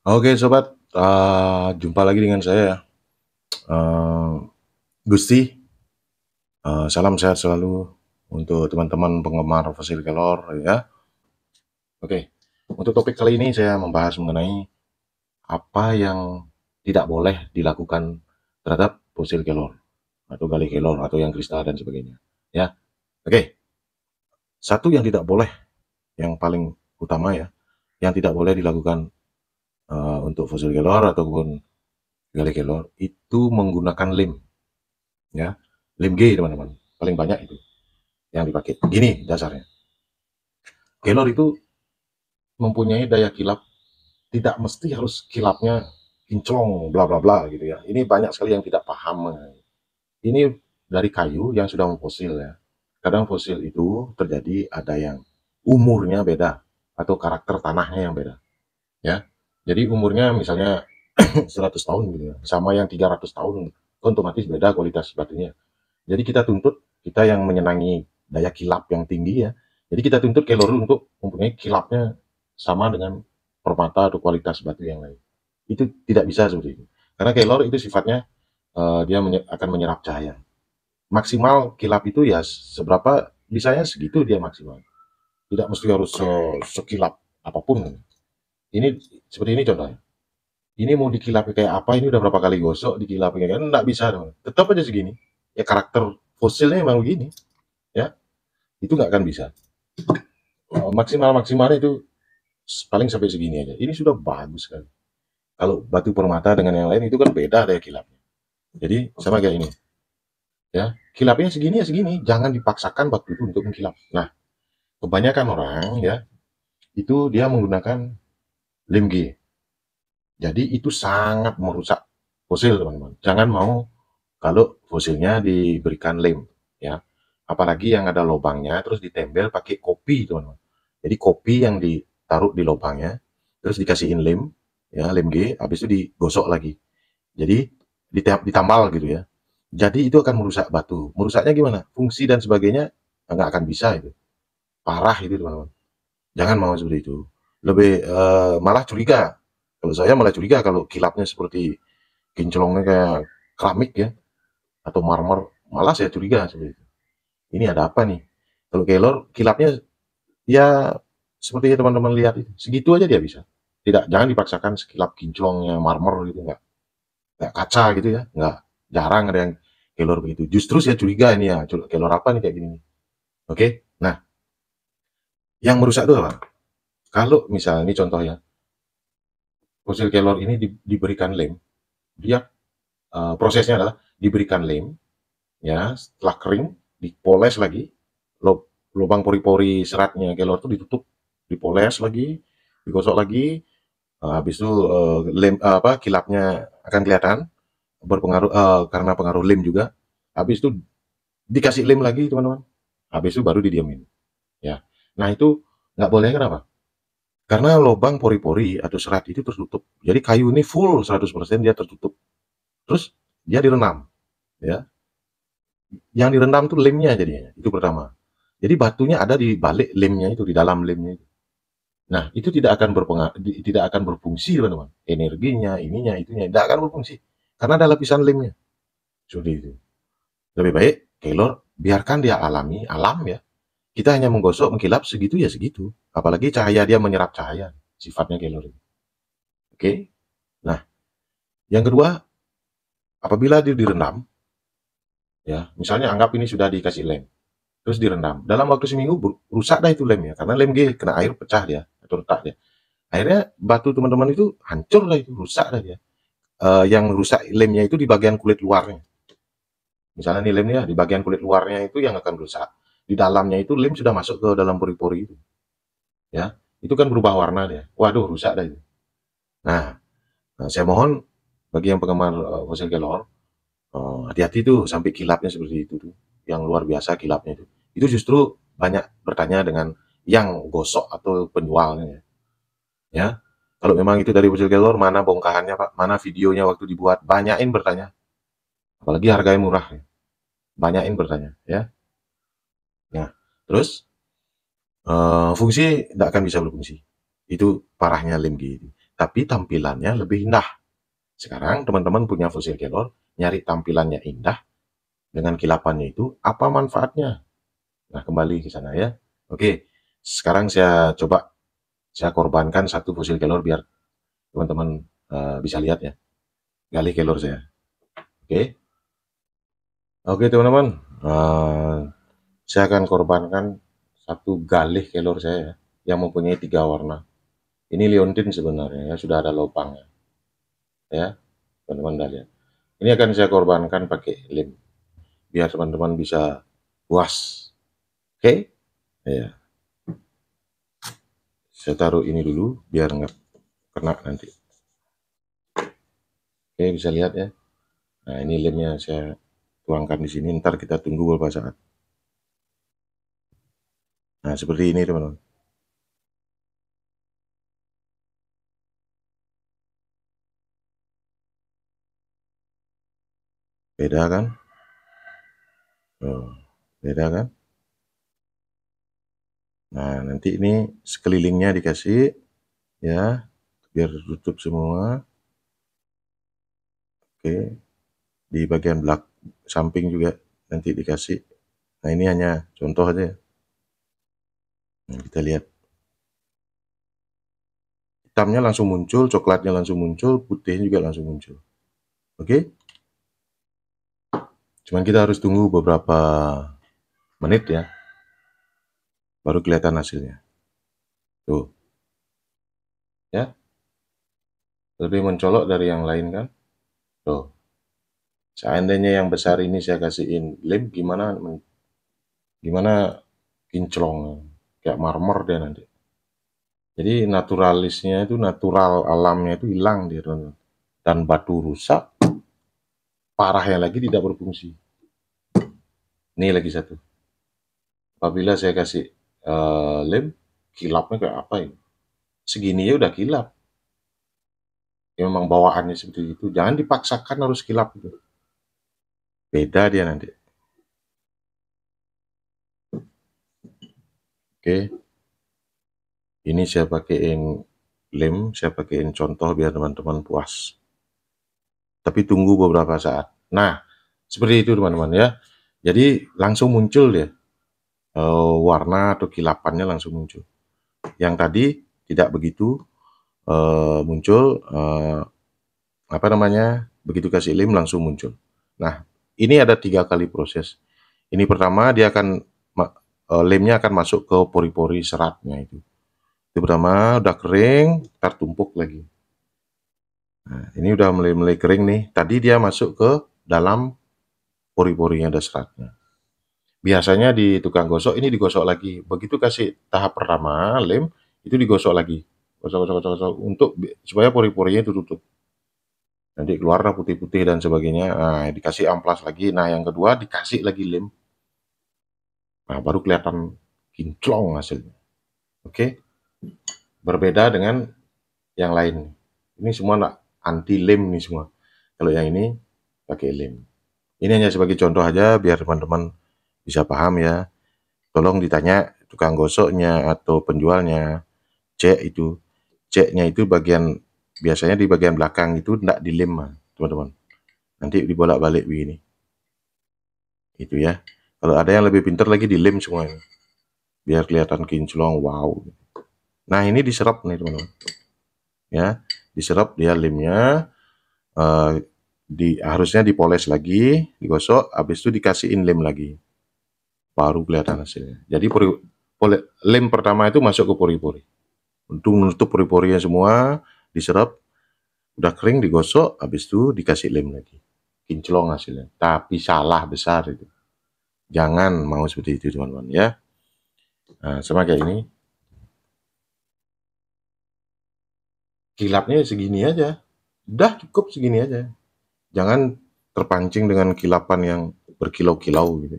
Oke sobat, jumpa lagi dengan saya ya, eee, Gusti, salam sehat selalu untuk teman-teman penggemar fosil kelor ya. Oke, untuk topik kali ini saya membahas mengenai apa yang tidak boleh dilakukan terhadap fosil kelor atau gali kelor atau yang kristal dan sebagainya ya. Oke, satu yang tidak boleh, yang paling utama ya, yang tidak boleh dilakukan, untuk fosil kelor ataupun gali kelor itu menggunakan lem. Ya, lem G teman-teman, paling banyak itu yang dipakai. Gini dasarnya, kelor itu mempunyai daya kilap, tidak mesti harus kilapnya kinclong, bla bla bla gitu ya. Ini banyak sekali yang tidak paham. Ini dari kayu yang sudah memfosil ya. Kadang fosil itu terjadi ada yang umurnya beda atau karakter tanahnya yang beda ya. Jadi umurnya misalnya 100 tahun gitu ya, sama yang 300 tahun, otomatis beda kualitas batunya. Jadi kita tuntut, kita yang menyenangi daya kilap yang tinggi ya, jadi kita tuntut kelor untuk mempunyai kilapnya sama dengan permata atau kualitas batu yang lain. Itu tidak bisa seperti itu. Karena kelor itu sifatnya dia akan menyerap cahaya. Maksimal kilap itu ya seberapa bisanya segitu dia maksimal. Tidak mesti harus sekilap apapun. Ini seperti ini contohnya. Ini mau dikilapi kayak apa? Ini udah berapa kali gosok dikilapi kan? Nggak bisa, tetap aja segini. Ya karakter fosilnya emang begini, ya itu nggak akan bisa. Maksimalnya itu paling sampai segini aja. Ini sudah bagus sekali. Kalau batu permata dengan yang lain itu kan beda daya kilapnya. Jadi sama kayak ini, ya kilapnya segini ya segini. Jangan dipaksakan batu itu untuk mengkilap. Nah, kebanyakan orang ya itu dia menggunakan lem G. Jadi itu sangat merusak fosil teman-teman. Jangan mau kalau fosilnya diberikan lem, ya. Apalagi yang ada lubangnya terus ditempel pakai kopi teman-teman. Jadi kopi yang ditaruh di lubangnya terus dikasihin lem, ya lem G, habis itu digosok lagi. Jadi ditambal gitu ya. Jadi itu akan merusak batu. Merusaknya gimana? Fungsi dan sebagainya nggak akan bisa itu. Parah itu teman-teman. Jangan mau seperti itu. Lebih malah curiga. Kalau saya malah curiga kalau kilapnya seperti kinclongnya kayak keramik ya atau marmer, malah saya curiga seperti itu. Ini ada apa nih? Kalau kelor kilapnya ya seperti teman-teman lihat itu, segitu aja dia bisa. Tidak, jangan dipaksakan sekilap kinclongnya marmer gitu, enggak kaca gitu ya, enggak, jarang ada yang kelor begitu. Justru saya curiga ini ya, kelor apa nih kayak gini nih. Oke, nah yang merusak itu apa? Kalau misalnya ini contoh ya, fosil kelor ini diberikan lem, dia prosesnya adalah diberikan lem, ya setelah kering dipoles lagi, lubang pori-pori seratnya kelor itu ditutup, dipoles lagi, digosok lagi, habis itu lem apa kilapnya akan kelihatan berpengaruh karena pengaruh lem juga. Habis itu dikasih lem lagi teman-teman. Habis itu baru didiamin. Ya. Nah itu nggak boleh kenapa? Karena lubang pori-pori atau serat itu tertutup. Jadi kayu ini full 100% dia tertutup. Terus dia direndam. Ya. Yang direndam tuh lemnya jadinya. Itu pertama. Jadi batunya ada di balik lemnya itu, di dalam lemnya itu. Nah, itu tidak akan tidak akan berfungsi, teman-teman. Energinya, ininya, itunya, tidak akan berfungsi. Karena ada lapisan lemnya. Seperti itu. Lebih baik, kelor, biarkan dia alami, alam ya. Kita hanya menggosok, mengkilap, segitu ya segitu. Apalagi cahaya dia menyerap cahaya. Sifatnya kelor. Oke? Nah, yang kedua, apabila dia direndam, ya, misalnya anggap ini sudah dikasih lem, terus direndam. Dalam waktu seminggu, rusak dah itu lemnya. Karena lem G, kena air, pecah dia, atau retak dia. Akhirnya batu teman-teman itu hancur lah itu, rusak dah dia. Yang rusak lemnya itu di bagian kulit luarnya. Misalnya nih lemnya di bagian kulit luarnya itu yang akan rusak. Di dalamnya itu lem sudah masuk ke dalam pori-pori itu. Ya, itu kan berubah warna dia. Waduh, rusak dah itu. Nah, saya mohon bagi yang penggemar fosil kelor, hati-hati tuh sampai kilapnya seperti itu tuh. Yang luar biasa kilapnya itu. Itu justru banyak bertanya dengan yang gosok atau penjualnya. Ya, kalau memang itu dari fosil kelor, mana bongkahannya Pak? Mana videonya waktu dibuat? Banyakin bertanya. Apalagi harganya murah. Ya. Banyakin bertanya. Ya. Nah, terus fungsi tidak akan bisa berfungsi. Itu parahnya lem gitu. tapi tampilannya lebih indah. Sekarang teman-teman punya fosil kelor, nyari tampilannya indah dengan kilapannya itu, apa manfaatnya? Nah, kembali ke sana ya. Oke, sekarang saya coba saya korbankan satu fosil kelor biar teman-teman bisa lihat ya. Gali kelor saya. Oke. Oke, teman-teman. Saya akan korbankan satu galih kelor saya ya, yang mempunyai 3 warna. Ini liontin sebenarnya ya, sudah ada lubangnya. Ya, teman-teman lihat. Ini akan saya korbankan pakai lem biar teman-teman bisa puas. Oke? Ya. Saya taruh ini dulu biar nggak kena nanti. Oke, bisa lihat ya. Nah, ini lemnya saya tuangkan di sini. Ntar kita tunggu beberapa saat. Nah, seperti ini teman-teman. Beda kan? Oh, beda kan? Nah, nanti ini sekelilingnya dikasih ya, biar tutup semua. Oke, di bagian samping juga nanti dikasih. Nah, ini hanya contoh aja ya. Nah, kita lihat. Hitamnya langsung muncul, coklatnya langsung muncul, putihnya juga langsung muncul. Oke? Cuman kita harus tunggu beberapa menit ya, baru kelihatan hasilnya. Tuh. Ya. Lebih mencolok dari yang lain kan? Tuh. Seandainya yang besar ini saya kasihin lem, gimana kinclong, kayak marmer dia nanti. Jadi naturalisnya itu, natural alamnya itu hilang dia, teman-teman. Dan batu rusak, parahnya lagi tidak berfungsi. Ini lagi satu. Apabila saya kasih lem, kilapnya kayak apa ini? Segini ya udah kilap. Ya, memang bawaannya seperti itu. Jangan dipaksakan harus kilap itu. Beda dia nanti. Oke. Ini saya pakaiin lem, saya pakaiin contoh biar teman-teman puas. Tapi tunggu beberapa saat. Nah, seperti itu teman-teman ya. Jadi langsung muncul dia. Warna atau kilapannya langsung muncul. Yang tadi tidak begitu muncul, apa namanya, begitu kasih lem langsung muncul. Nah, ini ada 3 kali proses. Ini pertama dia akan lemnya akan masuk ke pori-pori seratnya itu. Itu pertama, udah kering, tertumpuk lagi. Nah, ini udah mulai kering nih. Tadi dia masuk ke dalam pori-porinya, ada seratnya. Biasanya di tukang gosok ini digosok lagi. Begitu kasih tahap pertama lem, itu digosok lagi. Gosok untuk supaya pori-porinya itu tutup. Nanti keluarlah putih-putih dan sebagainya. Nah, dikasih amplas lagi. Nah, yang kedua dikasih lagi lem. Nah, baru kelihatan kinclong hasilnya. Oke. Berbeda dengan yang lain. Ini semua anti lem nih semua. Kalau yang ini pakai lem. Ini hanya sebagai contoh aja biar teman-teman bisa paham ya. Tolong ditanya tukang gosoknya atau penjualnya, cek itu. Ceknya itu biasanya di bagian belakang itu tidak dilem, teman-teman. Nanti dibolak-balik begini. Itu ya. Kalau ada yang lebih pintar lagi dilem semuanya. Biar kelihatan kinclong, wow. Nah, ini diserap nih, teman-teman. Ya, diserap dia lemnya. Harusnya dipoles lagi, digosok, habis itu dikasihin lem lagi. Baru kelihatan hasilnya. Jadi lem pertama itu masuk ke pori-pori. Untuk menutup pori-porinya semua, diserap, udah kering digosok, habis itu dikasih lem lagi. Kinclong hasilnya. Tapi salah besar itu. Jangan mau seperti itu, teman-teman ya. Nah, sama kayak ini. Kilapnya segini aja. Udah cukup segini aja. Jangan terpancing dengan kilapan yang berkilau-kilau gitu.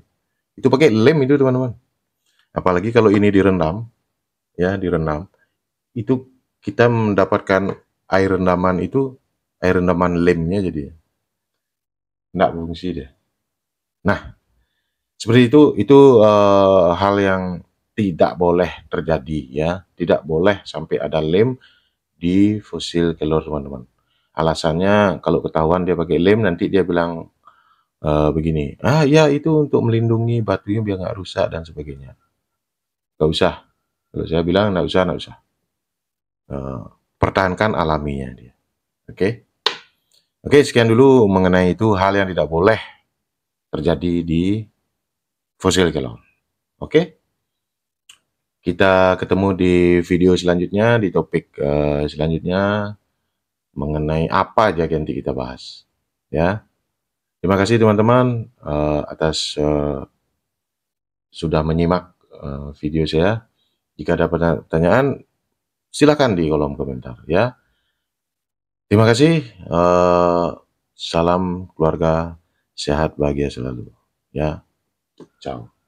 Itu pakai lem itu, teman-teman. Apalagi kalau ini direndam, ya direndam, itu kita mendapatkan air rendaman lemnya jadi nggak fungsi dia. Nah, seperti itu hal yang tidak boleh terjadi ya, tidak boleh sampai ada lem di fosil kelor, teman-teman. Alasannya kalau ketahuan dia pakai lem, nanti dia bilang begini, "Ah, ya itu untuk melindungi batunya biar nggak rusak dan sebagainya." Nggak usah. Kalau saya bilang nggak usah, nggak usah. Pertahankan alaminya dia. Oke? Oke, sekian dulu mengenai itu hal yang tidak boleh terjadi di fosil kelor. Oke? Kita ketemu di video selanjutnya, di topik selanjutnya mengenai apa aja yang nanti kita bahas. Ya. Terima kasih teman-teman atas sudah menyimak video saya. Jika ada pertanyaan, silakan di kolom komentar ya. Terima kasih. Salam keluarga, sehat bahagia selalu ya. Ciao.